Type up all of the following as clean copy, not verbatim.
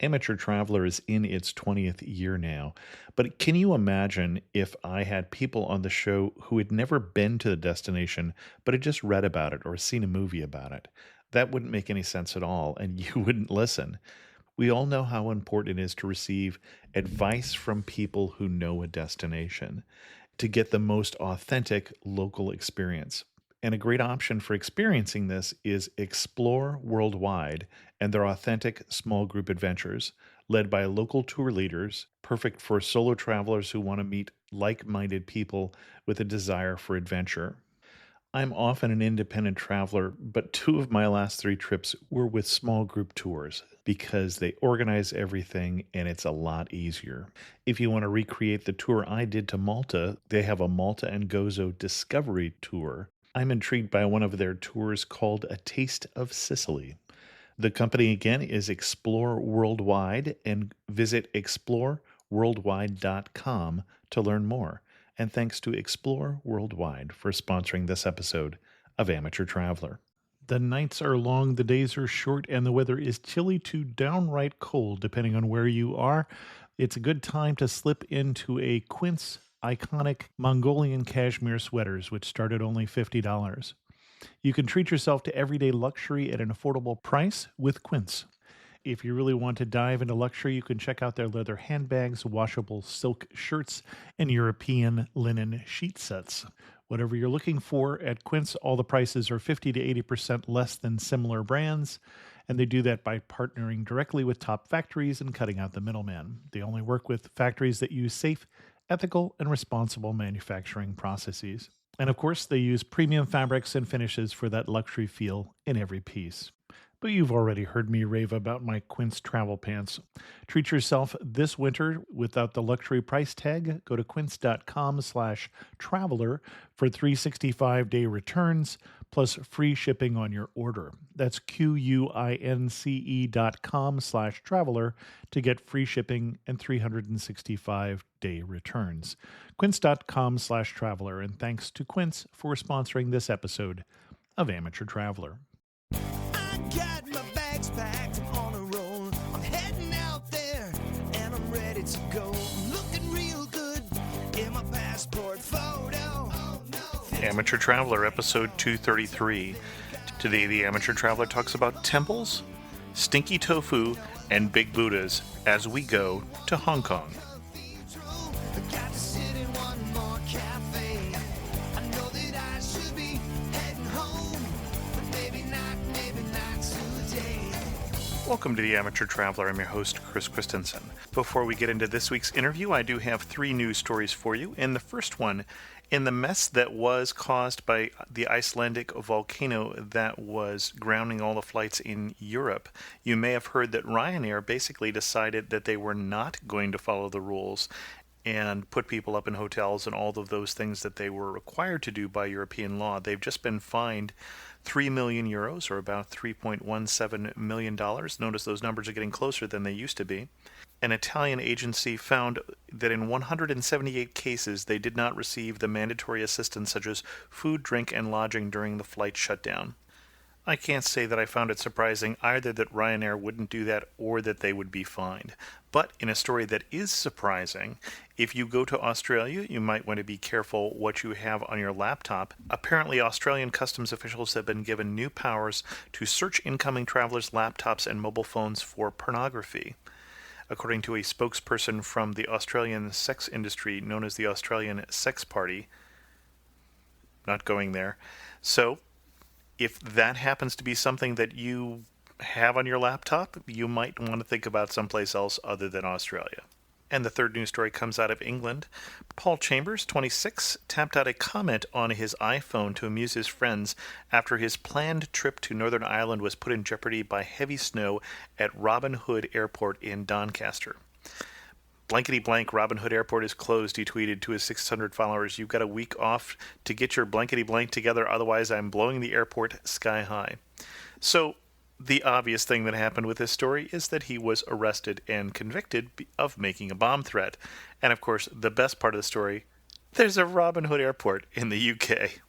Amateur Traveler is in its 20th year now, but can you imagine if I had people on the show who had never been to the destination but had just read about it or seen a movie about it? That wouldn't make any sense at all, and you wouldn't listen. We all know how important it is to receive advice from people who know a destination to get the most authentic local experience. And a great option for experiencing this is Explore Worldwide and their authentic small group adventures, led by local tour leaders, perfect for solo travelers who want to meet like minded people with a desire for adventure. I'm often an independent traveler, but two of my last three trips were with small group tours because they organize everything and it's a lot easier. If you want to recreate the tour I did to Malta, they have a Malta and Gozo Discovery Tour. I'm intrigued by one of their tours called A Taste of Sicily. The company again is Explore Worldwide, and visit exploreworldwide.com to learn more. And thanks to Explore Worldwide for sponsoring this episode of Amateur Traveler. The nights are long, the days are short, and the weather is chilly to downright cold, depending on where you are. It's a good time to slip into a Quince iconic Mongolian cashmere sweaters, which start at only $50. You can treat yourself to everyday luxury at an affordable price with Quince. If you really want to dive into luxury, you can check out their leather handbags, washable silk shirts, and European linen sheet sets. Whatever you're looking for at Quince, all the prices are 50 to 80% less than similar brands, and they do that by partnering directly with top factories and cutting out the middleman. They only work with factories that use safe, ethical, and responsible manufacturing processes. And of course, they use premium fabrics and finishes for that luxury feel in every piece. But you've already heard me rave about my Quince travel pants. Treat yourself this winter without the luxury price tag. Go to quince.com/traveler for 365-day returns plus free shipping on your order. That's QUINCE.com/traveler to get free shipping and 365-day returns. Quince.com/traveler. And thanks to Quince for sponsoring this episode of Amateur Traveler. Got my bags packed, I'm on a roll. I'm heading out there and I'm ready to go. I'm looking real good in my passport photo. Oh, no. Amateur Traveler, episode 233. Today, the Amateur Traveler talks about temples, stinky tofu, and big Buddhas as we go to Hong Kong. Got to sit in one more cafe. I know that I should be heading home, but maybe not today. Welcome to the Amateur Traveler. I'm your host, Chris Christensen. Before we get into this week's interview, I do have three news stories for you. In the first one, in the mess that was caused by the Icelandic volcano that was grounding all the flights in Europe, you may have heard that Ryanair basically decided that they were not going to follow the rules and put people up in hotels and all of those things that they were required to do by European law. They've just been fined 3 million euros, or about $3.17 million. Notice those numbers are getting closer than they used to be. An Italian agency found that in 178 cases, they did not receive the mandatory assistance such as food, drink, and lodging during the flight shutdown. I can't say that I found it surprising either that Ryanair wouldn't do that or that they would be fined. But in a story that is surprising, if you go to Australia, you might want to be careful what you have on your laptop. Apparently, Australian customs officials have been given new powers to search incoming travelers' laptops and mobile phones for pornography. According to a spokesperson from the Australian sex industry known as the Australian Sex Party, not going there. So, if that happens to be something that you have on your laptop, you might want to think about someplace else other than Australia. And the third news story comes out of England. Paul Chambers, 26, tapped out a comment on his iPhone to amuse his friends after his planned trip to Northern Ireland was put in jeopardy by heavy snow at Robin Hood Airport in Doncaster. Blankety blank, Robin Hood Airport is closed, he tweeted to his 600 followers. You've got a week off to get your blankety blank together, otherwise I'm blowing the airport sky high. So, the obvious thing that happened with this story is that he was arrested and convicted of making a bomb threat. And of course, the best part of the story, there's a Robin Hood Airport in the UK.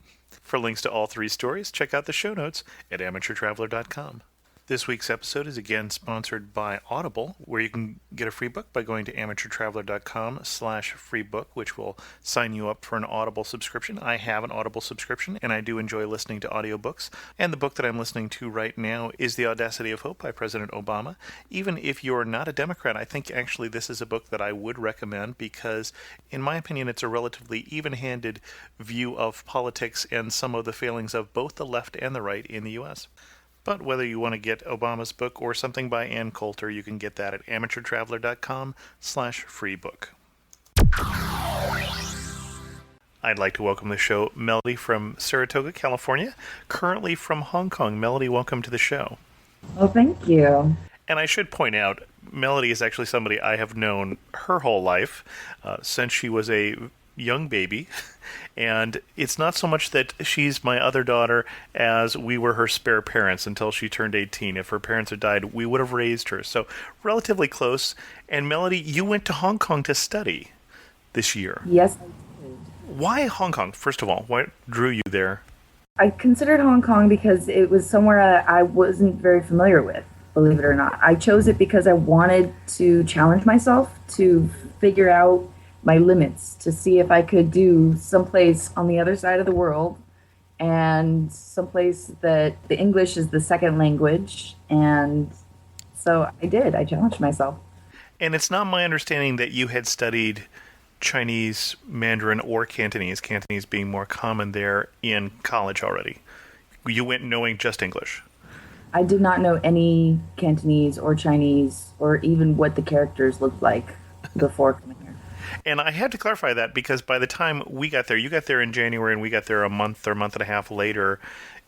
For links to all three stories, check out the show notes at amateurtraveler.com. This week's episode is again sponsored by Audible, where you can get a free book by going to amateurtraveler.com/free book, which will sign you up for an Audible subscription. I have an Audible subscription, and I do enjoy listening to audiobooks. And the book that I'm listening to right now is The Audacity of Hope by President Obama. Even if you're not a Democrat, I think actually this is a book that I would recommend because, in my opinion, it's a relatively even-handed view of politics and some of the failings of both the left and the right in the U.S. But whether you want to get Obama's book or something by Ann Coulter, you can get that at amateurtraveler.com/free book. I'd like to welcome to the show Melody from Saratoga, California, currently from Hong Kong. Melody, welcome to the show. Oh, thank you. And I should point out, Melody is actually somebody I have known her whole life, since she was a young baby. And it's not so much that she's my other daughter as we were her spare parents until she turned 18. If her parents had died, we would have raised her. So relatively close. And Melody, you went to Hong Kong to study this year. Yes, I did. Why Hong Kong, first of all? What drew you there? I considered Hong Kong because it was somewhere I wasn't very familiar with, believe it or not. I chose it because I wanted to challenge myself to figure out my limits, to see if I could do someplace on the other side of the world and someplace that the English is the second language. And so I did. I challenged myself. And it's not my understanding that you had studied Chinese, Mandarin, or Cantonese, Cantonese being more common there, in college already. You went knowing just English. I did not know any Cantonese or Chinese or even what the characters looked like before coming here. And I had to clarify that because by the time we got there, you got there in January and we got there a month or month and a half later,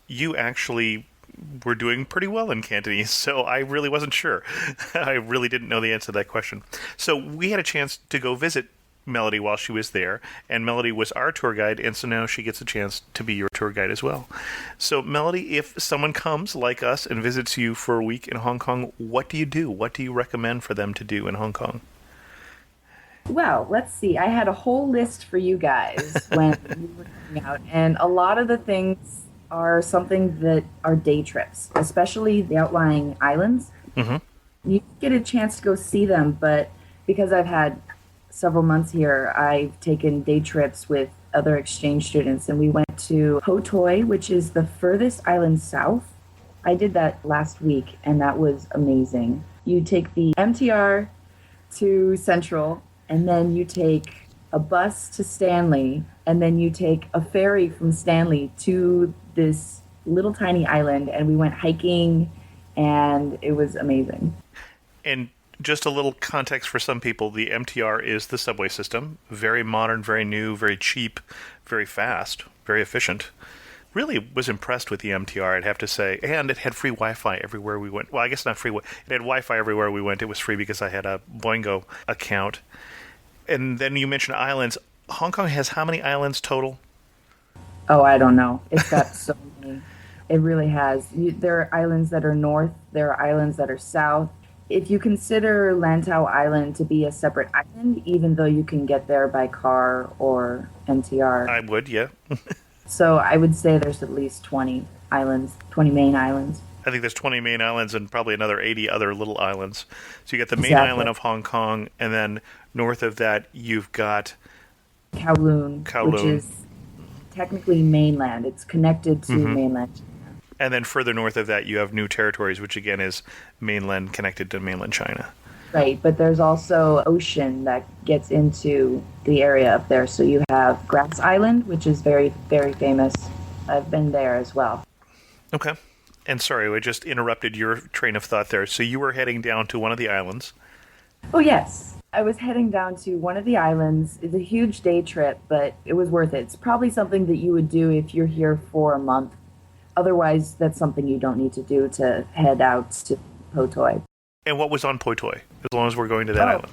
you actually were doing pretty well in Cantonese, so I really wasn't sure. I really didn't know the answer to that question. So we had a chance to go visit Melody while she was there, and Melody was our tour guide, and so now she gets a chance to be your tour guide as well. So Melody, if someone comes like us and visits you for a week in Hong Kong, what do you do? What do you recommend for them to do in Hong Kong? Well, let's see. I had a whole list for you guys when we were coming out, and a lot of the things are something that are day trips, especially the outlying islands. Mm-hmm. You get a chance to go see them, but because I've had several months here, I've taken day trips with other exchange students, and we went to Po Toi, which is the furthest island south. I did that last week, and that was amazing. You take the MTR to Central, and then you take a bus to Stanley, and then you take a ferry from Stanley to this little tiny island, and we went hiking, and it was amazing. And just a little context for some people, the MTR is the subway system. Very modern, very new, very cheap, very fast, very efficient. Really was impressed with the MTR, I'd have to say. And it had free Wi-Fi everywhere we went. Well, I guess not free. It had Wi-Fi everywhere we went. It was free because I had a Boingo account. And then you mentioned islands. Hong Kong has how many islands total? Oh, I don't know. It's got so many. It really has. There are islands that are north. There are islands that are south. If you consider Lantau Island to be a separate island, even though you can get there by car or MTR. I would, yeah. So I would say there's at least 20 islands, 20 main islands. I think there's 20 main islands and probably another 80 other little islands. So you got the main Exactly. island of Hong Kong, and then north of that you've got Kowloon, which is technically mainland. It's connected to mainland China. And then further north of that you have New Territories, which again is mainland connected to mainland China. Right, but there's also ocean that gets into the area up there. So you have Grass Island, which is very, very famous. I've been there as well. Okay. And sorry, I just interrupted your train of thought there. So you were heading down to one of the islands. Oh, yes. I was heading down to one of the islands. It's a huge day trip, but it was worth it. It's probably something that you would do if you're here for a month. Otherwise, that's something you don't need to do to head out to Po Toi. And what was on Po Toi, as long as we're going to that island?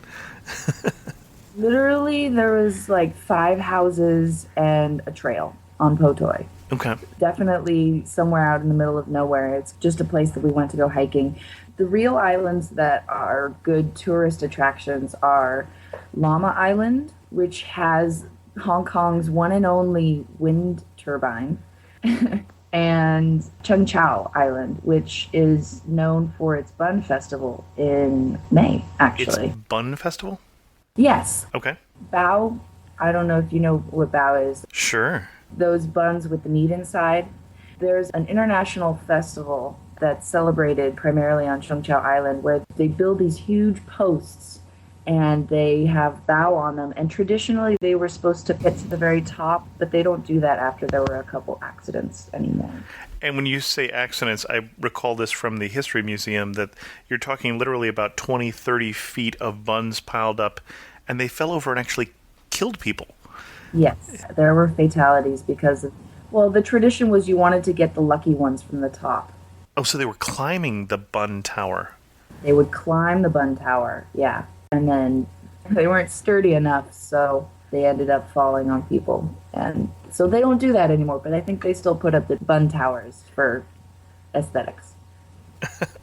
Literally, there was like 5 houses and a trail on Po Toi. Okay. Definitely somewhere out in the middle of nowhere. It's just a place that we went to go hiking. The real islands that are good tourist attractions are Llama Island, which has Hong Kong's one and only wind turbine. and Cheung Chau Island, which is known for its bun festival in May, It's actually. Bun Festival? Yes, Okay. bao. I don't know if you know what bao is. Sure. Those buns with the meat inside. There's an international festival that's celebrated primarily on Cheung Chau Island where they build these huge posts and they have bao on them. And traditionally, they were supposed to get to the very top, but they don't do that after there were a couple accidents anymore. And when you say accidents, I recall this from the History Museum that you're talking literally about 20, 30 feet of buns piled up, and they fell over and actually killed people. Yes, there were fatalities because of, well, the tradition was you wanted to get the lucky ones from the top. Oh, so they were climbing the bun tower. They would climb the bun tower, yeah. And then they weren't sturdy enough, so they ended up falling on people. And so they don't do that anymore, but I think they still put up the bun towers for aesthetics.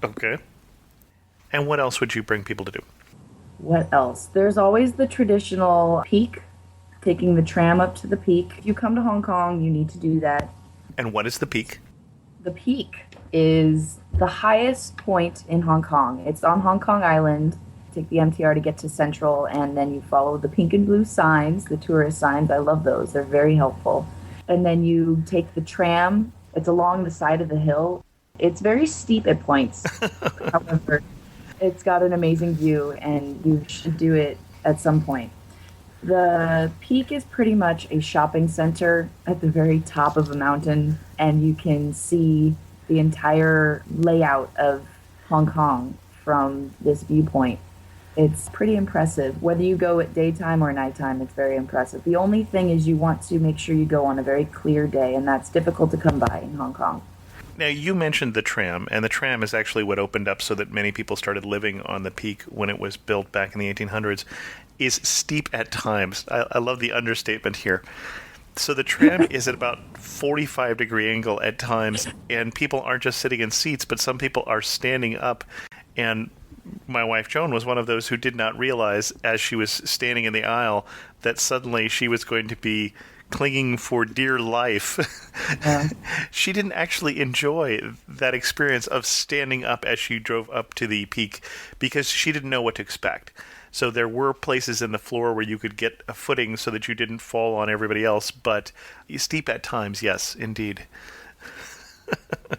Okay. And what else would you bring people to do? What else? There's always the traditional peak, taking the tram up to the peak. If you come to Hong Kong, you need to do that. And what is the peak? The peak is the highest point in Hong Kong. It's on Hong Kong Island. Take the MTR to get to Central, and then you follow the pink and blue signs, the tourist signs. I love those. They're very helpful. And then you take the tram. It's along the side of the hill. It's very steep at points. However, it's got an amazing view, and you should do it at some point. The peak is pretty much a shopping center at the very top of a mountain, and you can see the entire layout of Hong Kong from this viewpoint. It's pretty impressive. Whether you go at daytime or nighttime, it's very impressive. The only thing is you want to make sure you go on a very clear day, and that's difficult to come by in Hong Kong. Now, you mentioned the tram, and the tram is actually what opened up so that many people started living on the peak when it was built back in the 1800s, is steep at times. I love the understatement here. So the tram is at about 45-degree angle at times, and people aren't just sitting in seats, but some people are standing up. And my wife Joan was one of those who did not realize, as she was standing in the aisle, that suddenly she was going to be clinging for dear life. Yeah. She didn't actually enjoy that experience of standing up as she drove up to the peak because she didn't know what to expect. So there were places in the floor where you could get a footing so that you didn't fall on everybody else, but steep at times, yes, indeed.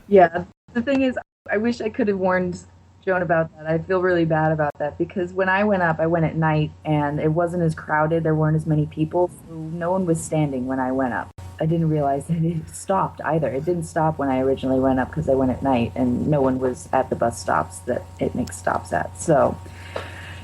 Yeah, the thing is, I wish I could have warned Joan about that. I feel really bad about that because when I went up, I went at night and it wasn't as crowded. There weren't as many people. So no one was standing when I went up. I didn't realize that it stopped either. It didn't stop when I originally went up because I went at night and no one was at the bus stops that it makes stops at. So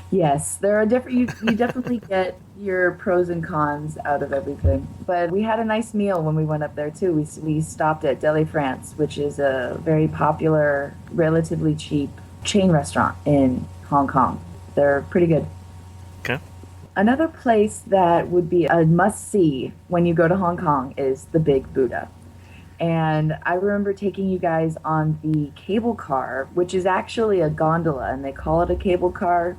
yes, there are different. You definitely get your pros and cons out of everything. But we had a nice meal when we went up there too. We stopped at Deli France, which is a very popular, relatively cheap chain restaurant in Hong Kong. They're pretty good. Okay. Another place that would be a must-see when you go to Hong Kong is the Big Buddha. And I remember taking you guys on the cable car, which is actually a gondola, and they call it a cable car.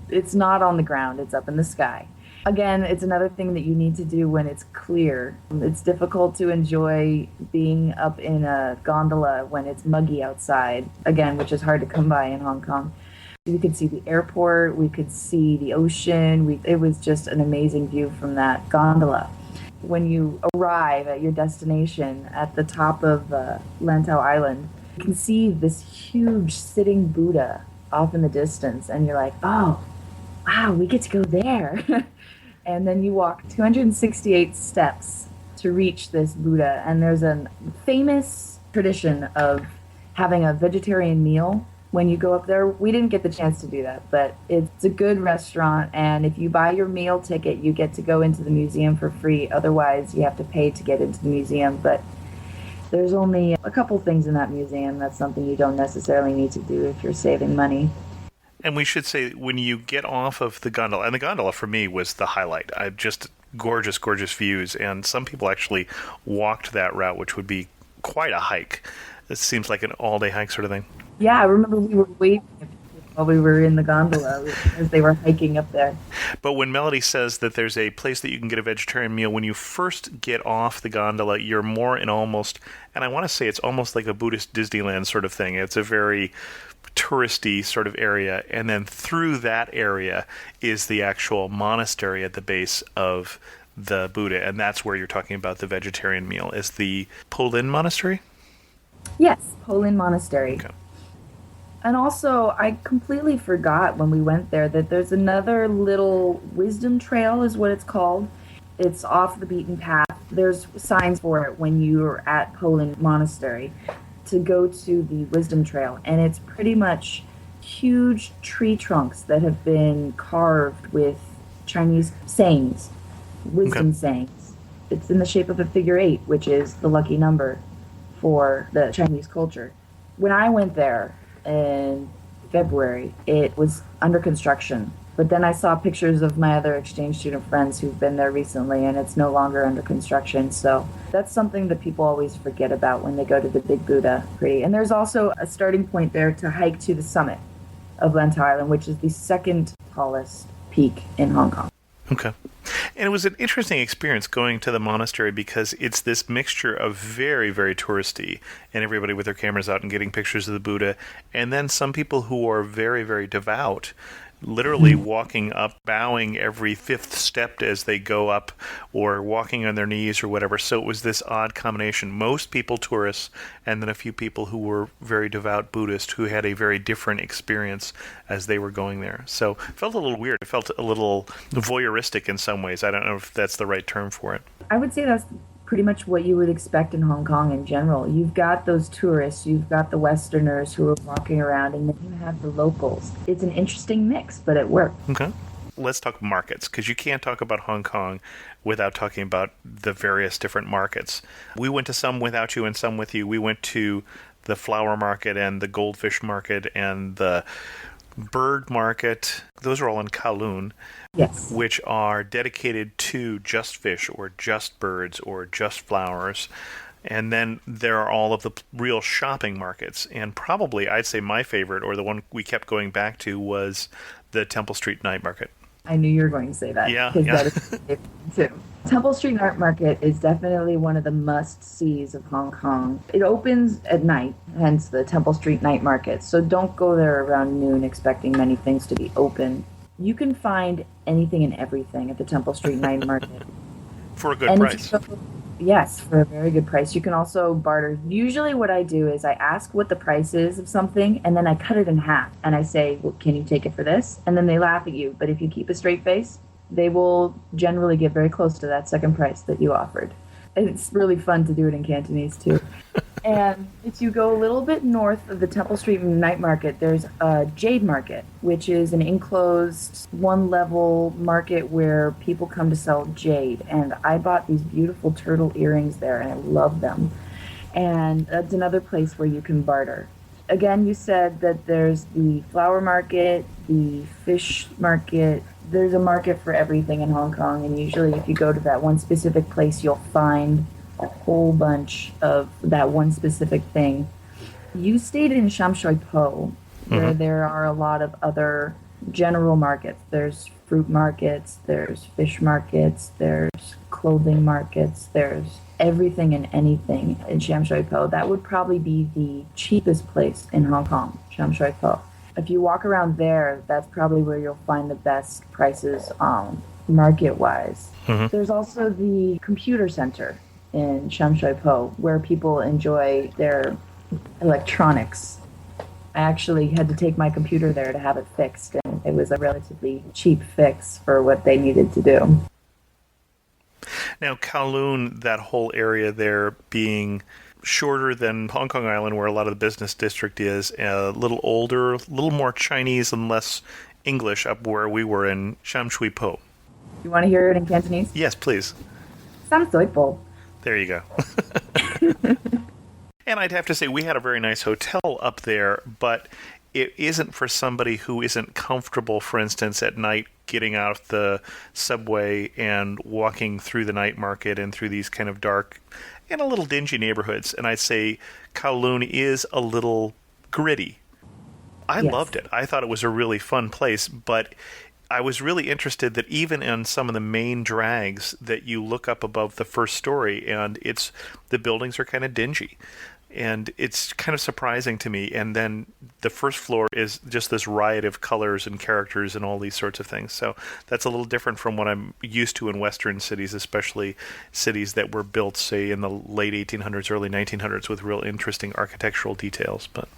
It's not on the ground, it's up in the sky. Again, it's another thing that you need to do when it's clear. It's difficult to enjoy being up in a gondola when it's muggy outside, again, which is hard to come by in Hong Kong. We could see the airport, we could see the ocean. It was just an amazing view from that gondola. When you arrive at your destination at the top of Lantau Island, you can see this huge sitting Buddha off in the distance, and you're like, oh, wow, we get to go there. And then you walk 268 steps to reach this Buddha, and there's a famous tradition of having a vegetarian meal when you go up there. We didn't get the chance to do that, but it's a good restaurant, and if you buy your meal ticket, you get to go into the museum for free. Otherwise, you have to pay to get into the museum, but there's only a couple things in that museum. That's something you don't necessarily need to do if you're saving money. And we should say, when you get off of the gondola, and the gondola for me was the highlight. I just gorgeous, gorgeous views, and some people actually walked that route, which would be quite a hike. It seems like an all-day hike sort of thing. Yeah, I remember we were waiting while we were in the gondola as they were hiking up there. But when Melody says that there's a place that you can get a vegetarian meal, when you first get off the gondola, you're more in almost, and I want to say it's almost like a Buddhist Disneyland sort of thing. It's a very touristy sort of area, and then through that area is the actual monastery at the base of the Buddha, and that's where you're talking about the vegetarian meal. Is the Po Lin Monastery? Yes, Po Lin Monastery. Okay. And also, I completely forgot when we went there that there's another little wisdom trail, is what it's called. It's off the beaten path. There's signs for it when you're at Po Lin Monastery to go to the wisdom trail. And it's pretty much huge tree trunks that have been carved with Chinese sayings, wisdom sayings. It's in the shape of a figure 8, which is the lucky number for the Chinese culture. When I went there in February, it was under construction. But then I saw pictures of my other exchange student friends who've been there recently, and it's no longer under construction. So that's something that people always forget about when they go to the Big Buddha. And there's also a starting point there to hike to the summit of Lantau Island, which is the second tallest peak in Hong Kong. Okay. And it was an interesting experience going to the monastery because it's this mixture of very, very touristy and everybody with their cameras out and getting pictures of the Buddha, and then some people who are very, very devout, literally walking up, bowing every fifth step as they go up, or walking on their knees or whatever. So it was this odd combination. Most people tourists, and then a few people who were very devout Buddhist who had a very different experience as they were going there. So it felt a little weird. It felt a little voyeuristic in some ways. I don't know if that's the right term for it. I would say that's pretty much what you would expect in Hong Kong in general. You've got those tourists, you've got the Westerners who are walking around, and then you have the locals. It's an interesting mix, but it worked. Okay. Let's talk markets, because you can't talk about Hong Kong without talking about the various different markets. We went to some without you and some with you. We went to the flower market and the goldfish market and the bird market. Those are all in Kowloon. Yes. Which are dedicated to just fish or just birds or just flowers. And then there are all of the real shopping markets. And probably, I'd say my favorite, or the one we kept going back to, was the Temple Street Night Market. I knew you were going to say that. Yeah. That is my favorite too. Temple Street Night Market is definitely one of the must-sees of Hong Kong. It opens at night, hence the Temple Street Night Market. So don't go there around noon expecting many things to be open. You can find anything and everything at the Temple Street Night Market. For a good price. Yes, for a very good price. You can also barter. Usually what I do is I ask what the price is of something, and then I cut it in half. And I say, well, can you take it for this? And then they laugh at you. But if you keep a straight face, they will generally get very close to that second price that you offered. It's really fun to do it in Cantonese, too. And if you go a little bit north of the Temple Street Night Market, there's a Jade Market, which is an enclosed one-level market where people come to sell jade. And I bought these beautiful turtle earrings there, and I love them. And that's another place where you can barter. Again, you said that there's the flower market, the fish market. There's a market for everything in Hong Kong, and usually if you go to that one specific place, you'll find a whole bunch of that one specific thing. You stayed in Sham Shui Po, where there are a lot of other general markets. There's fruit markets, there's fish markets, there's clothing markets, there's everything and anything in Sham Shui Po. That would probably be the cheapest place in Hong Kong, Sham Shui Po. If you walk around there, that's probably where you'll find the best prices market-wise. There's also the computer center in Sham Shui Po, where people enjoy their electronics. I actually had to take my computer there to have it fixed, and it was a relatively cheap fix for what they needed to do. Now, Kowloon, that whole area there being shorter than Hong Kong Island, where a lot of the business district is, a little older, a little more Chinese and less English up where we were in Sham Shui Po. You want to hear it in Cantonese? Yes, please. Sam Sui Po. There you go. And I'd have to say, we had a very nice hotel up there, but it isn't for somebody who isn't comfortable, for instance, at night getting out the subway and walking through the night market and through these kind of dark and a little dingy neighborhoods. And I'd say Kowloon is a little gritty. I Yes. loved it. I thought it was a really fun place, but I was really interested that even in some of the main drags that you look up above the first story, and the buildings are kind of dingy. And it's kind of surprising to me. And then the first floor is just this riot of colors and characters and all these sorts of things. So that's a little different from what I'm used to in Western cities, especially cities that were built, say, in the late 1800s, early 1900s, with real interesting architectural details. But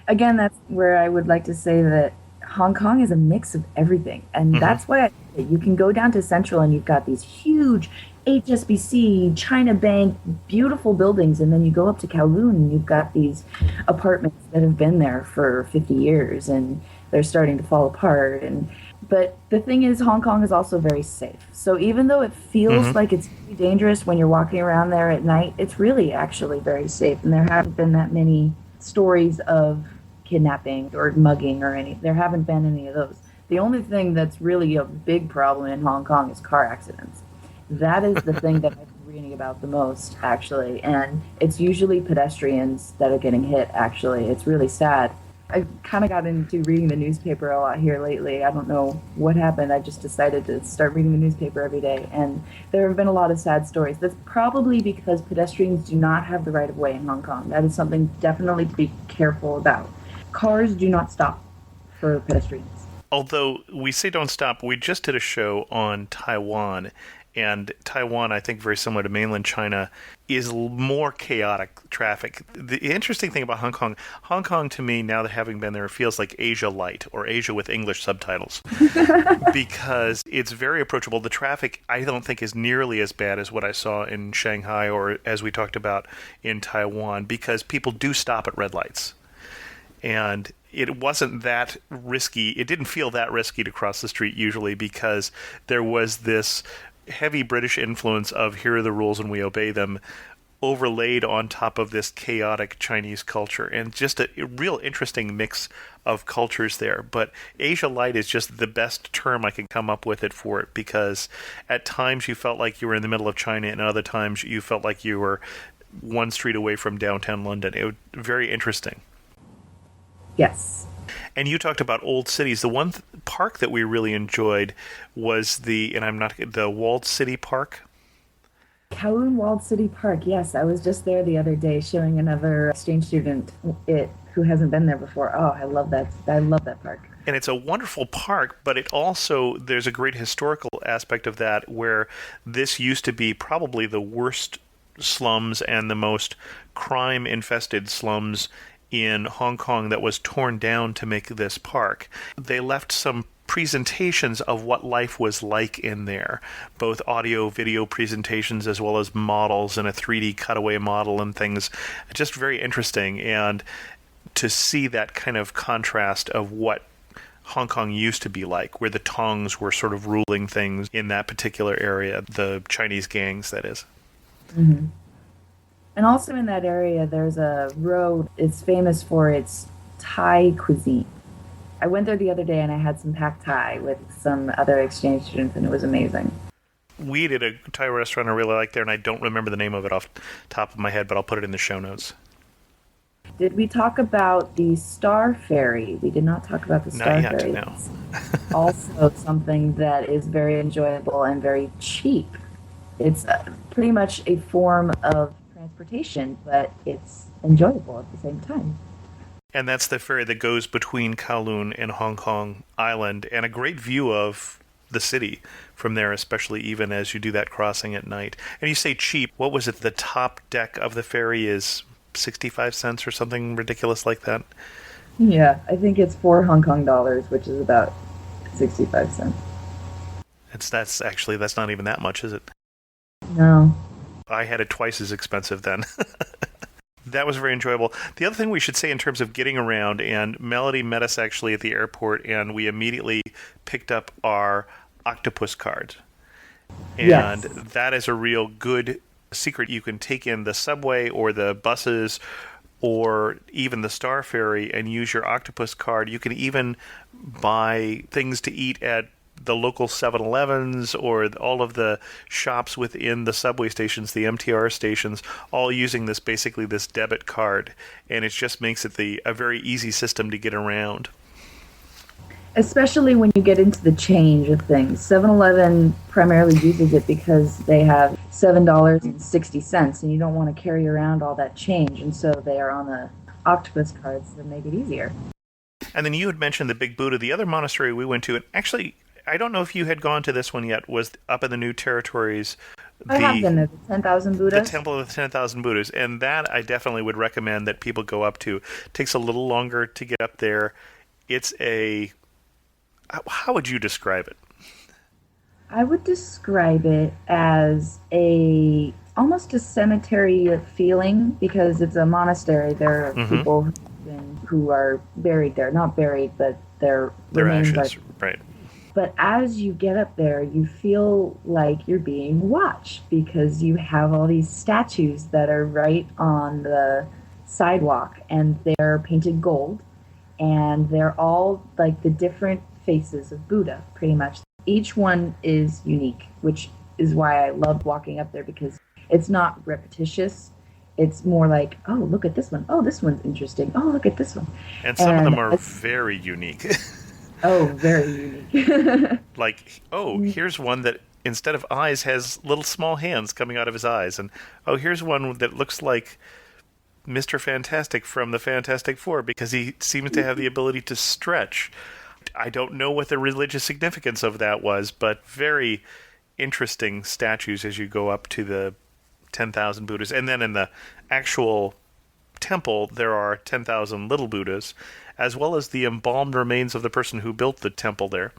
Again, that's where I would like to say that Hong Kong is a mix of everything. And mhm. that's why you can go down to Central and you've got these huge HSBC, China Bank, beautiful buildings. And then you go up to Kowloon and you've got these apartments that have been there for 50 years and they're starting to fall apart. But the thing is, Hong Kong is also very safe. So even though it feels Hmm. like it's really dangerous when you're walking around there at night, it's really actually very safe. And there haven't been that many stories of kidnapping or mugging or any. There haven't been any of those. The only thing that's really a big problem in Hong Kong is car accidents. That is the thing that I've been reading about the most, actually. And it's usually pedestrians that are getting hit, actually. It's really sad. I kind of got into reading the newspaper a lot here lately. I don't know what happened. I just decided to start reading the newspaper every day. And there have been a lot of sad stories. That's probably because pedestrians do not have the right of way in Hong Kong. That is something definitely to be careful about. Cars do not stop for pedestrians. Although we say don't stop, we just did a show on Taiwan, and Taiwan, I think very similar to mainland China, is more chaotic traffic. The interesting thing about Hong Kong to me, now that having been there, feels like Asia Light or Asia with English subtitles because it's very approachable. The traffic, I don't think, is nearly as bad as what I saw in Shanghai or as we talked about in Taiwan because people do stop at red lights. And it wasn't that risky. It didn't feel that risky to cross the street usually because there was this heavy British influence of here are the rules and we obey them overlaid on top of this chaotic Chinese culture and just a real interesting mix of cultures there. But Asia Light is just the best term I can come up with for it because at times you felt like you were in the middle of China and other times you felt like you were one street away from downtown London. It was very interesting. Yes. And you talked about old cities. The one park that we really enjoyed was the Walled City Park. Kowloon Walled City Park. Yes, I was just there the other day showing another exchange student who hasn't been there before. Oh, I love that. I love that park. And it's a wonderful park, but there's a great historical aspect of that where this used to be probably the worst slums and the most crime-infested slums in Hong Kong that was torn down to make this park. They left some presentations of what life was like in there, both audio, video presentations, as well as models and a 3D cutaway model and things. Just very interesting. And to see that kind of contrast of what Hong Kong used to be like, where the Tongs were sort of ruling things in that particular area, the Chinese gangs, that is. Mm-hmm. And also in that area, there's a road. It's famous for its Thai cuisine. I went there the other day and I had some pad Thai with some other exchange students, and it was amazing. We did a Thai restaurant I really like there, and I don't remember the name of it off the top of my head, but I'll put it in the show notes. Did we talk about the Star Ferry? We did not talk about the Star Not yet, Ferry. no. It's also something that is very enjoyable and very cheap. It's pretty much a form of transportation, but it's enjoyable at the same time. And that's the ferry that goes between Kowloon and Hong Kong Island, and a great view of the city from there, especially even as you do that crossing at night. And you say cheap, what was it? The top deck of the ferry is 65 cents or something ridiculous like that? Yeah, I think it's 4 Hong Kong dollars, which is about 65 cents. That's not even that much, is it? No. I had it twice as expensive then. That was very enjoyable. The other thing we should say in terms of getting around, and Melody met us actually at the airport, and we immediately picked up our octopus card. And Yes. that is a real good secret. You can take in the subway or the buses or even the Star Ferry and use your octopus card. You can even buy things to eat at the local 7-Elevens or all of the shops within the subway stations, the MTR stations, all using this debit card, and it just makes it a very easy system to get around. Especially when you get into the change of things. 7-Eleven primarily uses it because they have $7.60, and you don't want to carry around all that change, and so they are on the octopus cards that make it easier. And then you had mentioned the Big Buddha. The other monastery we went to, and actually, I don't know if you had gone to this one yet, was up in the New Territories. I have been to the 10,000 Buddhas. The Temple of the 10,000 Buddhas. And that I definitely would recommend that people go up to. It takes a little longer to get up there. It's how would you describe it? I would describe it as almost a cemetery feeling, because it's a monastery. There are people who are buried there. Not buried, but their remains ashes, are... right. But as you get up there, you feel like you're being watched, because you have all these statues that are right on the sidewalk, and they're painted gold, and they're all like the different faces of Buddha, pretty much. Each one is unique, which is why I love walking up there, because it's not repetitious. It's more like, oh, look at this one. Oh, this one's interesting. Oh, look at this one. And some of them are very unique. Oh, very unique. Like, here's one that instead of eyes has little small hands coming out of his eyes. And, here's one that looks like Mr. Fantastic from the Fantastic Four, because he seems to have the ability to stretch. I don't know what the religious significance of that was, but very interesting statues as you go up to the 10,000 Buddhas. And then in the actual temple, there are 10,000 little Buddhas, as well as the embalmed remains of the person who built the temple there.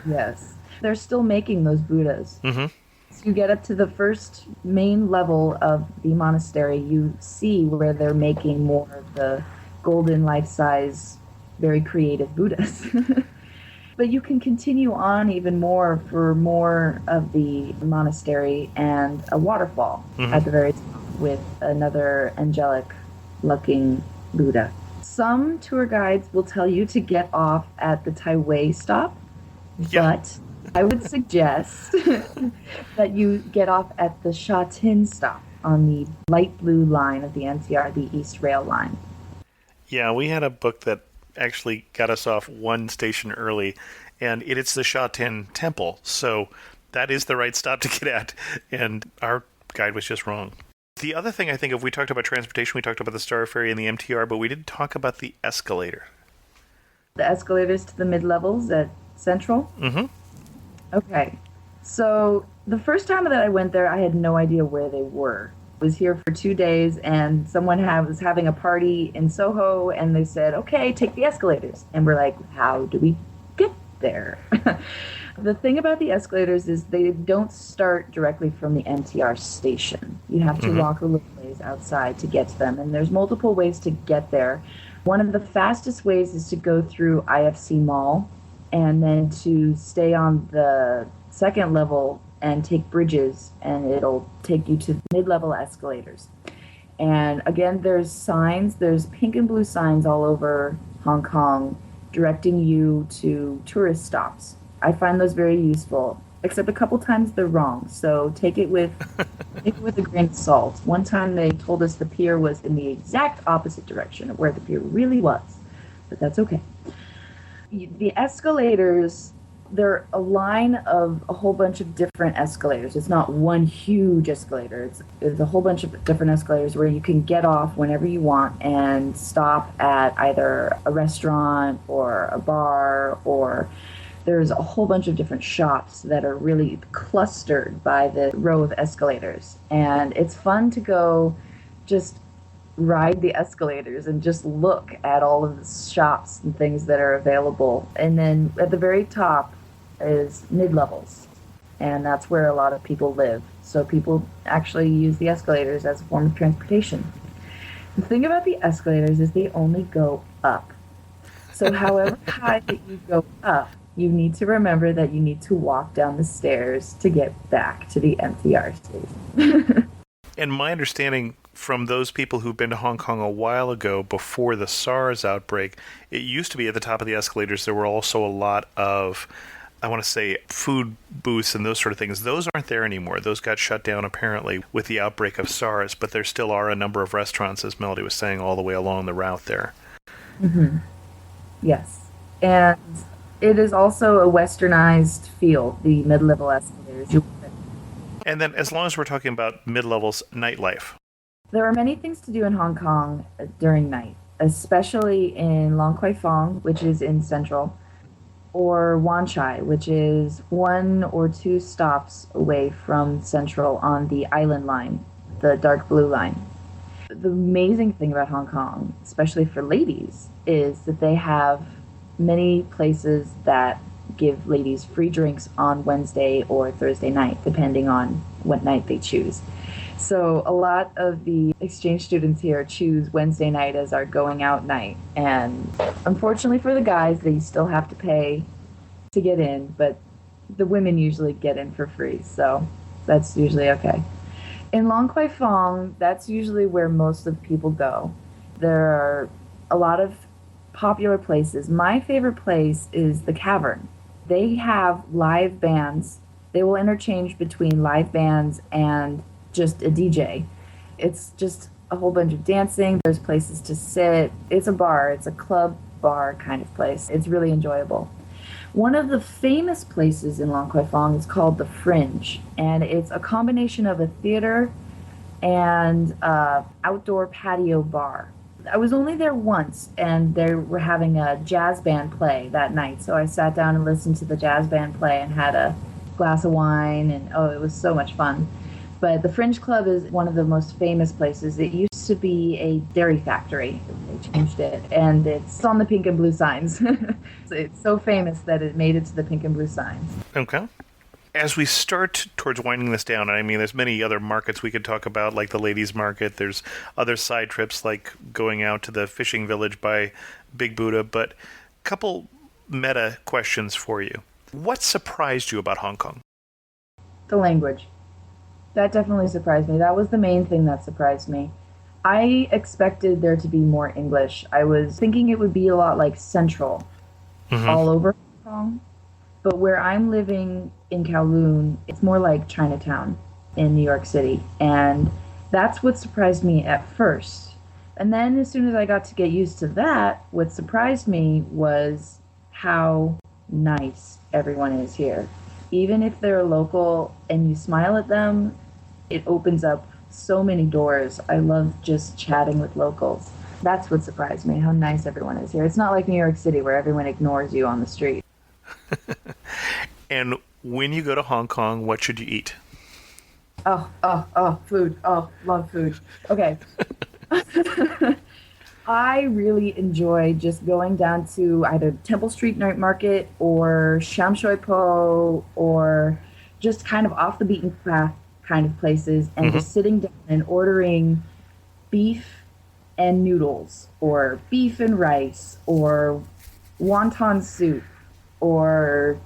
Yes. They're still making those Buddhas. Mm-hmm. So you get up to the first main level of the monastery, you see where they're making more of the golden life-size, very creative Buddhas. But you can continue on even more for more of the monastery and a waterfall at the very top with another angelic-looking Buddha. Some tour guides will tell you to get off at the Tai Wai stop, but I would suggest that you get off at the Sha Tin stop on the light blue line of the NCR, the East Rail line. Yeah, we had a book that actually got us off one station early, and it's the Sha Tin Temple, so that is the right stop to get at, and our guide was just wrong. The other thing I think of, we talked about transportation, we talked about the Star Ferry and the MTR, but we didn't talk about the escalator. The escalators to the mid-levels at Central? Mm-hmm. Okay, so the first time that I went there, I had no idea where they were. I was here for 2 days, and someone was having a party in Soho, and they said, okay, take the escalators. And we're like, how do we get there? The thing about the escalators is they don't start directly from the MTR station. You have to walk a little ways outside to get to them, and there's multiple ways to get there. One of the fastest ways is to go through IFC Mall, and then to stay on the second level and take bridges, and it'll take you to mid-level escalators. And again, there's pink and blue signs all over Hong Kong directing you to tourist stops. I find those very useful, except a couple times they're wrong, so take it with a grain of salt. One time they told us the pier was in the exact opposite direction of where the pier really was, but that's okay. The escalators, they're a line of a whole bunch of different escalators. It's not one huge escalator. It's a whole bunch of different escalators where you can get off whenever you want and stop at either a restaurant or a bar, or there's a whole bunch of different shops that are really clustered by the row of escalators. And it's fun to go just ride the escalators and just look at all of the shops and things that are available. And then at the very top is mid-levels, and that's where a lot of people live. So people actually use the escalators as a form of transportation. The thing about the escalators is they only go up. So however high that you go up, you need to remember that you need to walk down the stairs to get back to the MTR station. And my understanding from those people who've been to Hong Kong a while ago, before the SARS outbreak, it used to be at the top of the escalators there were also a lot of I want to say, food booths and those sort of things. Those aren't there anymore. Those got shut down apparently with the outbreak of SARS, but there still are a number of restaurants, as Melody was saying, all the way along the route there. Hmm. Yes. And it is also a westernized feel, the mid-level escalators. And then as long as we're talking about mid-levels, nightlife. There are many things to do in Hong Kong during night, especially in Long Kwai Fong, which is in central, or Wan Chai, which is 1 or 2 stops away from central on the island line, the dark blue line. The amazing thing about Hong Kong, especially for ladies, is that they have many places that give ladies free drinks on Wednesday or Thursday night, depending on what night they choose. So a lot of the exchange students here choose Wednesday night as our going out night. And unfortunately for the guys, they still have to pay to get in, but the women usually get in for free. So that's usually okay. In Long Kwai Fong, that's usually where most of the people go. There are a lot of popular places. My favorite place is the Cavern. They have live bands. They will interchange between live bands and just a DJ. It's just a whole bunch of dancing. There's places to sit. It's a bar. It's a club bar kind of place. It's really enjoyable. One of the famous places in Long Kwai Fong is called the Fringe, and it's a combination of a theater and outdoor patio bar. I was only there once, and they were having a jazz band play that night, so I sat down and listened to the jazz band play and had a glass of wine, and it was so much fun. But the Fringe Club is one of the most famous places. It used to be a dairy factory. They changed it, and it's on the pink and blue signs. It's so famous that it made it to the pink and blue signs. Okay. As we start towards winding this down, I mean, there's many other markets we could talk about, like the ladies' market. There's other side trips, like going out to the fishing village by Big Buddha. But a couple meta questions for you. What surprised you about Hong Kong? The language. That definitely surprised me. That was the main thing that surprised me. I expected there to be more English. I was thinking it would be a lot like Central, all over Hong Kong. But where I'm living in Kowloon, it's more like Chinatown in New York City. And that's what surprised me at first. And then as soon as I got to get used to that, what surprised me was how nice everyone is here. Even if they're local and you smile at them, it opens up so many doors. I love just chatting with locals. That's what surprised me, how nice everyone is here. It's not like New York City where everyone ignores you on the street. And when you go to Hong Kong, what should you eat? Food. Oh, love food. Okay. I really enjoy just going down to either Temple Street Night Market or Sham Shui Po or just kind of off the beaten path kind of places and just sitting down and ordering beef and noodles or beef and rice or wonton soup or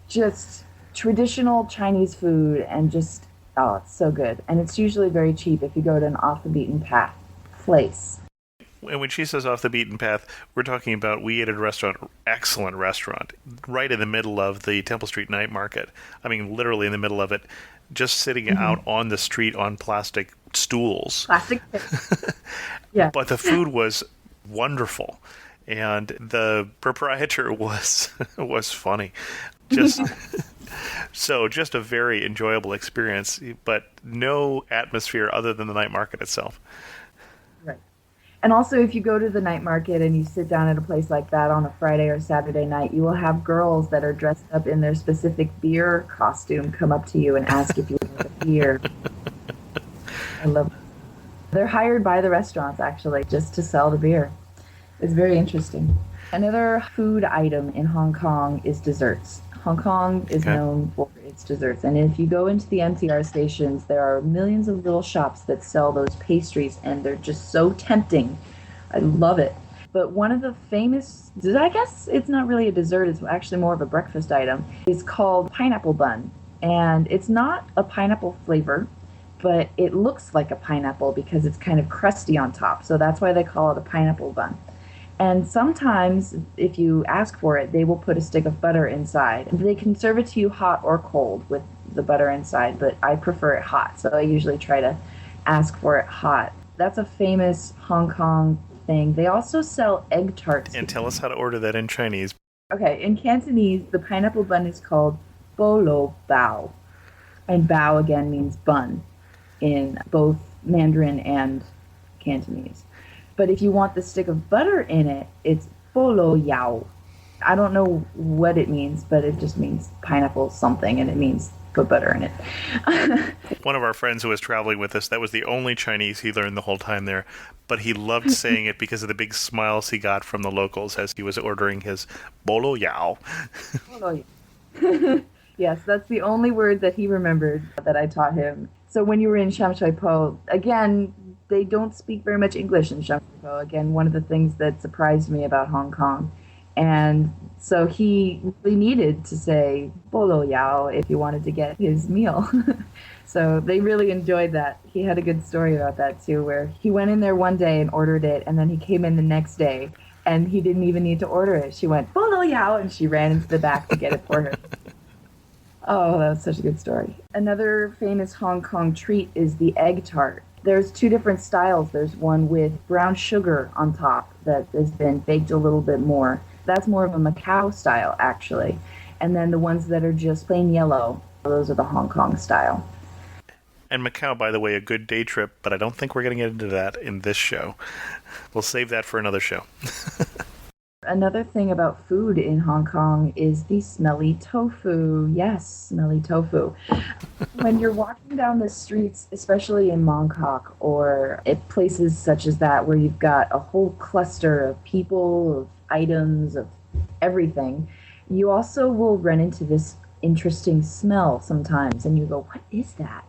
just traditional Chinese food and just, oh, it's so good. And it's usually very cheap if you go to an off the beaten path place. And when she says off the beaten path, we're talking about we ate at a restaurant, excellent restaurant, right in the middle of the Temple Street Night Market. I mean, literally in the middle of it, just sitting out on the street on plastic stools. Plastic. Yeah. But the food was wonderful. And the proprietor was funny. Just a very enjoyable experience, but no atmosphere other than the night market itself. Right. And also, if you go to the night market and you sit down at a place like that on a Friday or Saturday night, you will have girls that are dressed up in their specific beer costume come up to you and ask if you want a beer. I love it. They're hired by the restaurants, actually, just to sell the beer. It's very interesting. Another food item in Hong Kong is desserts. Hong Kong is known for its desserts. And if you go into the MTR stations, there are millions of little shops that sell those pastries, and they're just so tempting. I love it. But one of the famous, I guess it's not really a dessert, it's actually more of a breakfast item, is called pineapple bun. And it's not a pineapple flavor, but it looks like a pineapple because it's kind of crusty on top. So that's why they call it a pineapple bun. And sometimes, if you ask for it, they will put a stick of butter inside. They can serve it to you hot or cold with the butter inside, but I prefer it hot, so I usually try to ask for it hot. That's a famous Hong Kong thing. They also sell egg tarts. And tell us how to order that in Chinese. Okay, in Cantonese, the pineapple bun is called bolo bao. And bao again means bun in both Mandarin and Cantonese. But if you want the stick of butter in it, it's bolo yao. I don't know what it means, but it just means pineapple something, and it means put butter in it. One of our friends who was traveling with us, that was the only Chinese he learned the whole time there, but he loved saying it because of the big smiles he got from the locals as he was ordering his bolo yao. Bolo yao. Yes, that's the only word that he remembered that I taught him. So when you were in Sham Shui Po, again, they don't speak very much English in Sham Shui Po. Again, one of the things that surprised me about Hong Kong. And so he really needed to say bolo yao if he wanted to get his meal. So they really enjoyed that. He had a good story about that too, where he went in there one day and ordered it, and then he came in the next day and he didn't even need to order it. She went bolo yao, and she ran into the back to get it for her. Oh, that was such a good story. Another famous Hong Kong treat is the egg tart. There's two different styles. There's one with brown sugar on top that has been baked a little bit more. That's more of a Macau style, actually. And then the ones that are just plain yellow, those are the Hong Kong style. And Macau, by the way, a good day trip, but I don't think we're going to get into that in this show. We'll save that for another show. Another thing about food in Hong Kong is the smelly tofu. Yes, smelly tofu. When you're walking down the streets, especially in Mongkok or at places such as that where you've got a whole cluster of people, of items, of everything, you also will run into this interesting smell sometimes, and you go, what is that?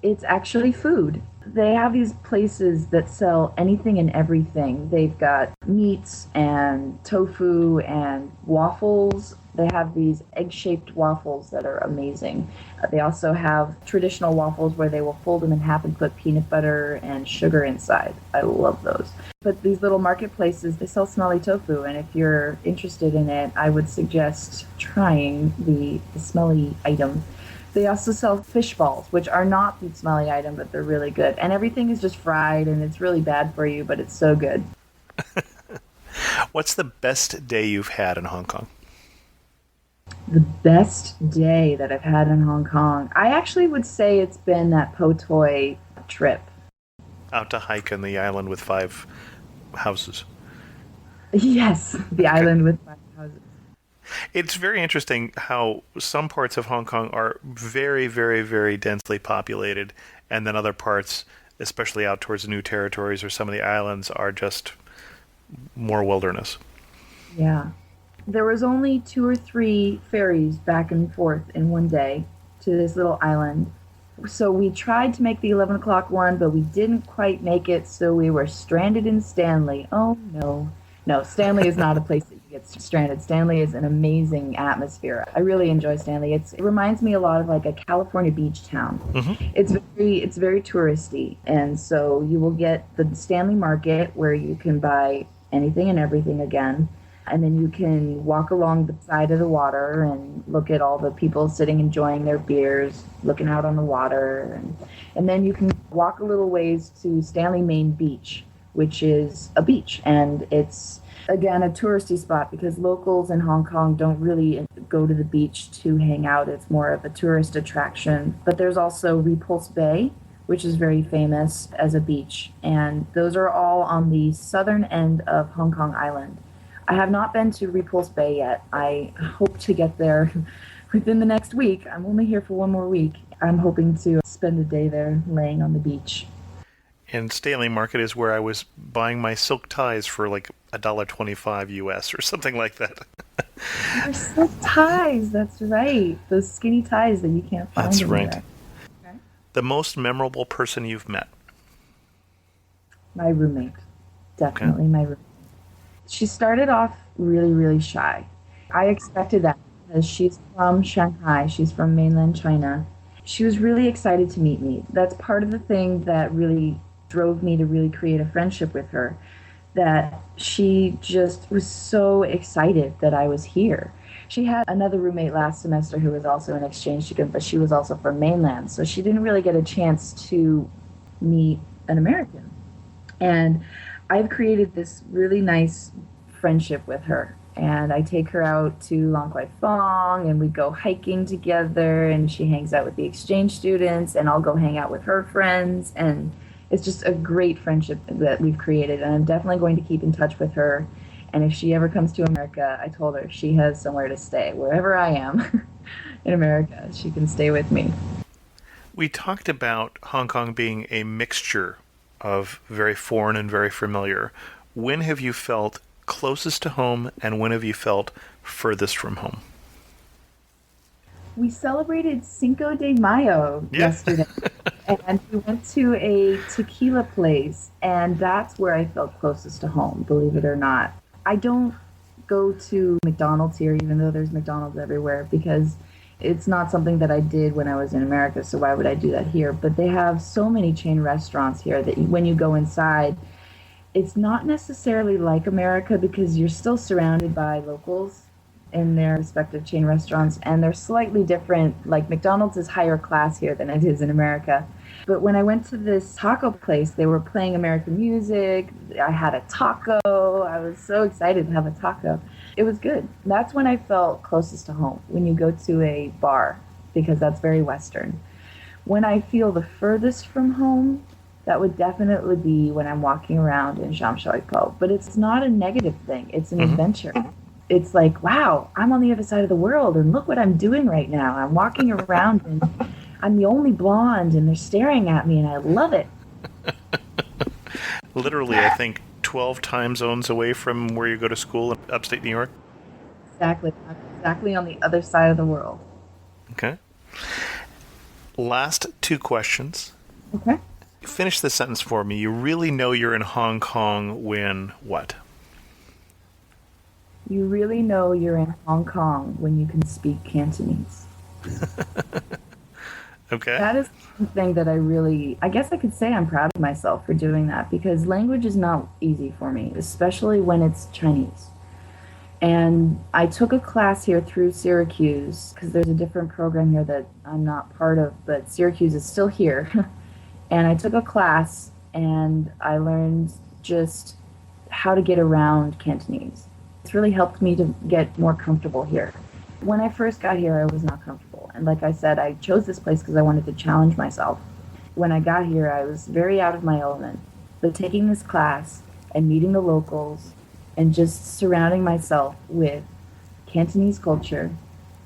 It's actually food. They have these places that sell anything and everything. They've got meats and tofu and waffles. They have these egg-shaped waffles that are amazing. They also have traditional waffles where they will fold them in half and put peanut butter and sugar inside. I love those. But these little marketplaces, they sell smelly tofu, and if you're interested in it, I would suggest trying the smelly item. They also sell fish balls, which are not the smelly item, but they're really good. And everything is just fried, and it's really bad for you, but it's so good. What's the best day you've had in Hong Kong? The best day that I've had in Hong Kong, I actually would say it's been that Po Toi trip. Out to hike on the island with 5 houses. Yes, the island with 5 houses. It's very interesting how some parts of Hong Kong are very, very, very densely populated, and then other parts, especially out towards the New Territories or some of the islands, are just more wilderness. Yeah. There was only 2 or 3 ferries back and forth in one day to this little island. So we tried to make the 11 o'clock one, but we didn't quite make it, so we were stranded in Stanley. Oh, no. No, Stanley is not a place that you get stranded. Stanley is an amazing atmosphere. I really enjoy Stanley. It reminds me a lot of like a California beach town. Mm-hmm. It's very touristy, and so you will get the Stanley Market where you can buy anything and everything again, and then you can walk along the side of the water and look at all the people sitting enjoying their beers, looking out on the water, and then you can walk a little ways to Stanley Main Beach, which is a beach, and it's, again, a touristy spot because locals in Hong Kong don't really go to the beach to hang out. It's more of a tourist attraction. But there's also Repulse Bay, which is very famous as a beach, and those are all on the southern end of Hong Kong Island. I have not been to Repulse Bay yet. I hope to get there within the next week. I'm only here for 1 more week. I'm hoping to spend a day there laying on the beach. And Stanley Market is where I was buying my silk ties for like $1.25 US or something like that. They're silk ties, that's right. Those skinny ties that you can't find. That's right. Okay. The most memorable person you've met? My roommate. Definitely my roommate. She started off really, really shy. I expected that because she's from Shanghai. She's from mainland China. She was really excited to meet me. That's part of the thing that really drove me to really create a friendship with her. that she just was so excited that I was here. She had another roommate last semester who was also an exchange student, but she was also from mainland, so she didn't really get a chance to meet an American. And I've created this really nice friendship with her. And I take her out to Lantau and we go hiking together and she hangs out with the exchange students and I'll go hang out with her friends. And it's just a great friendship that we've created. And I'm definitely going to keep in touch with her. And if she ever comes to America, I told her she has somewhere to stay. Wherever I am in America, she can stay with me. We talked about Hong Kong being a mixture of very foreign and very familiar. When have you felt closest to home and when have you felt furthest from home? We celebrated Cinco de Mayo yesterday, and we went to a tequila place, and that's where I felt closest to home, believe it or not. I don't go to McDonald's here, even though there's McDonald's everywhere, because it's not something that I did when I was in America, so why would I do that here? But they have so many chain restaurants here that when you go inside, it's not necessarily like America because you're still surrounded by locals in their respective chain restaurants, and they're slightly different. Like McDonald's is higher class here than it is in America. But when I went to this taco place, they were playing American music. I had a taco. I was so excited to have a taco. It was good. That's when I felt closest to home, when you go to a bar, because that's very Western. When I feel the furthest from home, that would definitely be when I'm walking around in Cheung Chau Island. But it's not a negative thing. It's an adventure. It's like, wow, I'm on the other side of the world, and look what I'm doing right now. I'm walking around, and I'm the only blonde, and they're staring at me, and I love it. Literally, I think 12 time zones away from where you go to school in upstate New York. Exactly. I'm exactly on the other side of the world. Okay. Last two questions. Okay. Finish this sentence for me. You really know you're in Hong Kong when what? You really know you're in Hong Kong when you can speak Cantonese. Okay. That is something that I guess I could say I'm proud of myself for doing that because language is not easy for me, especially when it's Chinese. And I took a class here through Syracuse because there's a different program here that I'm not part of, but Syracuse is still here. And I took a class and I learned just how to get around Cantonese. It's really helped me to get more comfortable here. When I first got here, I was not comfortable. And like I said, I chose this place because I wanted to challenge myself. When I got here, I was very out of my element. But taking this class and meeting the locals and just surrounding myself with Cantonese culture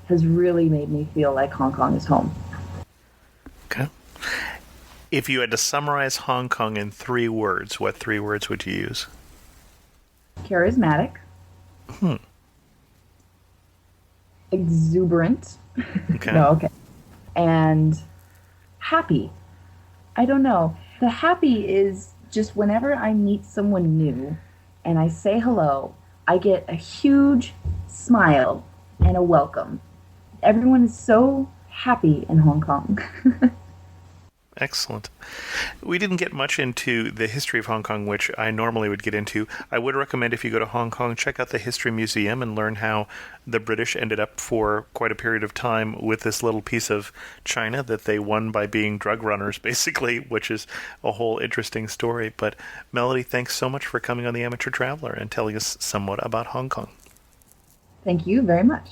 has really made me feel like Hong Kong is home. Okay. If you had to summarize Hong Kong in 3 words, what 3 words would you use? Charismatic. Exuberant. Okay. No, okay. And happy. I don't know. The happy is just whenever I meet someone new and I say hello, I get a huge smile and a welcome. Everyone is so happy in Hong Kong. Excellent. We didn't get much into the history of Hong Kong, which I normally would get into. I would recommend if you go to Hong Kong, check out the History Museum and learn how the British ended up for quite a period of time with this little piece of China that they won by being drug runners, basically, which is a whole interesting story. But Melody, thanks so much for coming on The Amateur Traveler and telling us somewhat about Hong Kong. Thank you very much.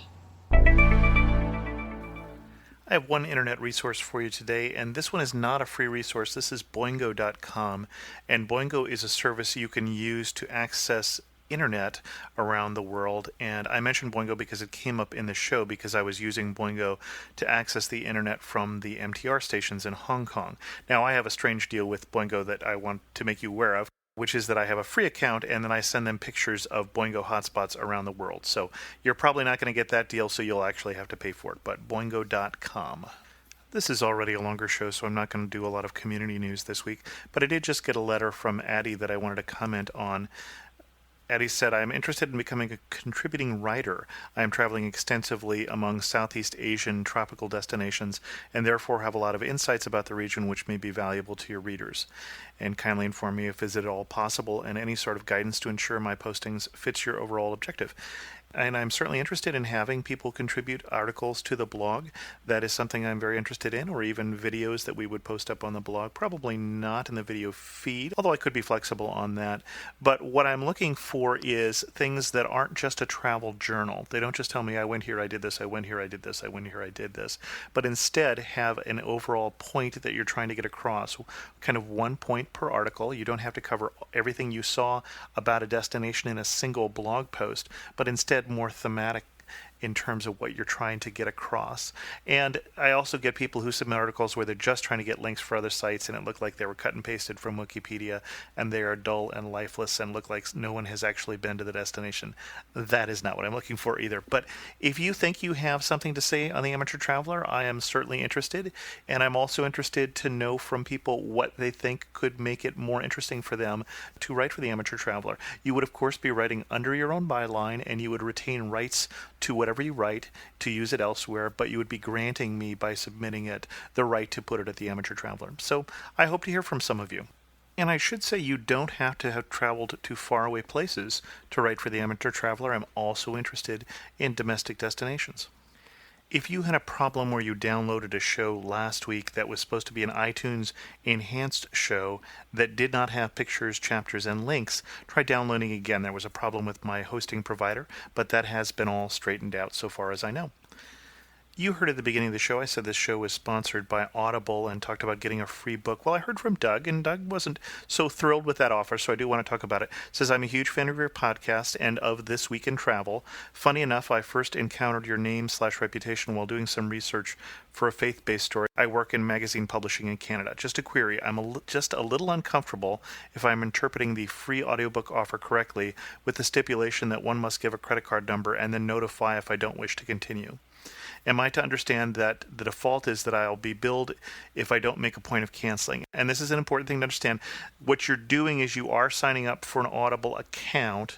I have one internet resource for you today, and this one is not a free resource. This is Boingo.com, and Boingo is a service you can use to access internet around the world. And I mentioned Boingo because it came up in the show because I was using Boingo to access the internet from the MTR stations in Hong Kong. Now, I have a strange deal with Boingo that I want to make you aware of, which is that I have a free account and then I send them pictures of Boingo hotspots around the world. So you're probably not going to get that deal, so you'll actually have to pay for it. But Boingo.com. This is already a longer show, so I'm not going to do a lot of community news this week. But I did just get a letter from Addie that I wanted to comment on. Addie said, I am interested in becoming a contributing writer. I am traveling extensively among Southeast Asian tropical destinations and therefore have a lot of insights about the region which may be valuable to your readers. And kindly inform me if is it at all possible and any sort of guidance to ensure my postings fits your overall objective. And I'm certainly interested in having people contribute articles to the blog. That is something I'm very interested in, or even videos that we would post up on the blog. Probably not in the video feed, although I could be flexible on that. But what I'm looking for is things that aren't just a travel journal. They don't just tell me, I went here, I did this, I went here, I did this, I went here, I did this. But instead have an overall point that you're trying to get across. Kind of one point per article. You don't have to cover everything you saw about a destination in a single blog post, but instead more thematic in terms of what you're trying to get across. And I also get people who submit articles where they're just trying to get links for other sites and it looked like they were cut and pasted from Wikipedia and they are dull and lifeless and look like no one has actually been to the destination. That is not what I'm looking for either. But if you think you have something to say on the Amateur Traveler, I am certainly interested. And I'm also interested to know from people what they think could make it more interesting for them to write for the Amateur Traveler. You would, of course, be writing under your own byline and you would retain rights to whatever you write to use it elsewhere, but you would be granting me by submitting it the right to put it at the Amateur Traveler. So I hope to hear from some of you. And I should say you don't have to have traveled to faraway places to write for the Amateur Traveler. I'm also interested in domestic destinations. If you had a problem where you downloaded a show last week that was supposed to be an iTunes enhanced show that did not have pictures, chapters, and links, try downloading again. There was a problem with my hosting provider, but that has been all straightened out so far as I know. You heard at the beginning of the show, I said this show was sponsored by Audible and talked about getting a free book. Well, I heard from Doug, and Doug wasn't so thrilled with that offer, so I do want to talk about it. Says, I'm a huge fan of your podcast and of This Week in Travel. Funny enough, I first encountered your name/reputation while doing some research for a faith-based story. I work in magazine publishing in Canada. Just a query, I'm just a little uncomfortable if I'm interpreting the free audiobook offer correctly with the stipulation that one must give a credit card number and then notify if I don't wish to continue. Am I to understand that the default is that I'll be billed if I don't make a point of canceling? And this is an important thing to understand. What you're doing is you are signing up for an Audible account,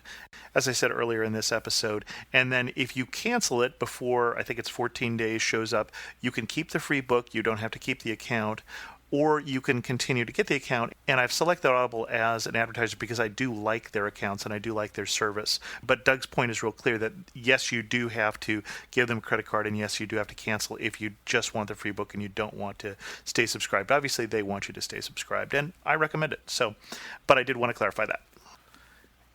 as I said earlier in this episode, and then if you cancel it before, I think it's 14 days shows up, you can keep the free book, you don't have to keep the account, or you can continue to get the account. And I've selected Audible as an advertiser because I do like their accounts and I do like their service. But Doug's point is real clear that yes, you do have to give them a credit card, and yes, you do have to cancel if you just want the free book and you don't want to stay subscribed. Obviously, they want you to stay subscribed, and I recommend it. So, but I did want to clarify that.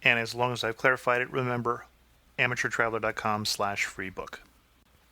And as long as I've clarified it, remember, amateurtraveler.com/freebook.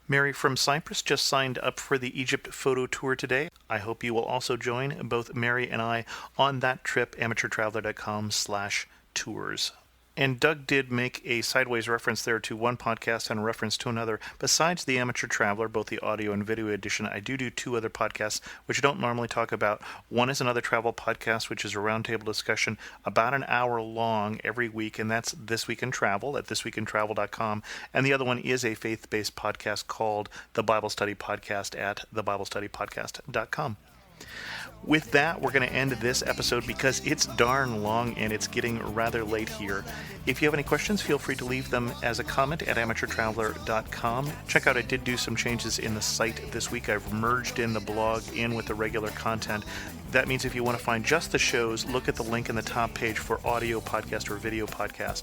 Mary from Cyprus just signed up for the Egypt photo tour today. I hope you will also join both Mary and I on that trip, amateurtraveler.com/tours. And Doug did make a sideways reference there to one podcast and a reference to another. Besides the Amateur Traveler, both the audio and video edition, I do two other podcasts, which I don't normally talk about. One is another travel podcast, which is a roundtable discussion about an hour long every week, and that's This Week in Travel at thisweekintravel.com. And the other one is a faith-based podcast called The Bible Study Podcast at thebiblestudypodcast.com. With that, we're going to end this episode because it's darn long and it's getting rather late here. If you have any questions, feel free to leave them as a comment at amateurtraveler.com. Check out, I did do some changes in the site this week. I've merged in the blog in with the regular content. That means if you want to find just the shows, look at the link in the top page for audio podcast or video podcast.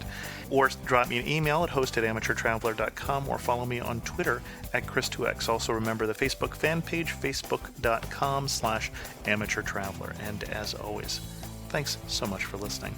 Or drop me an email at host@amateurtraveler.com or follow me on Twitter at Chris2X. Also remember the Facebook fan page, facebook.com/amateurtraveler. And as always, thanks so much for listening.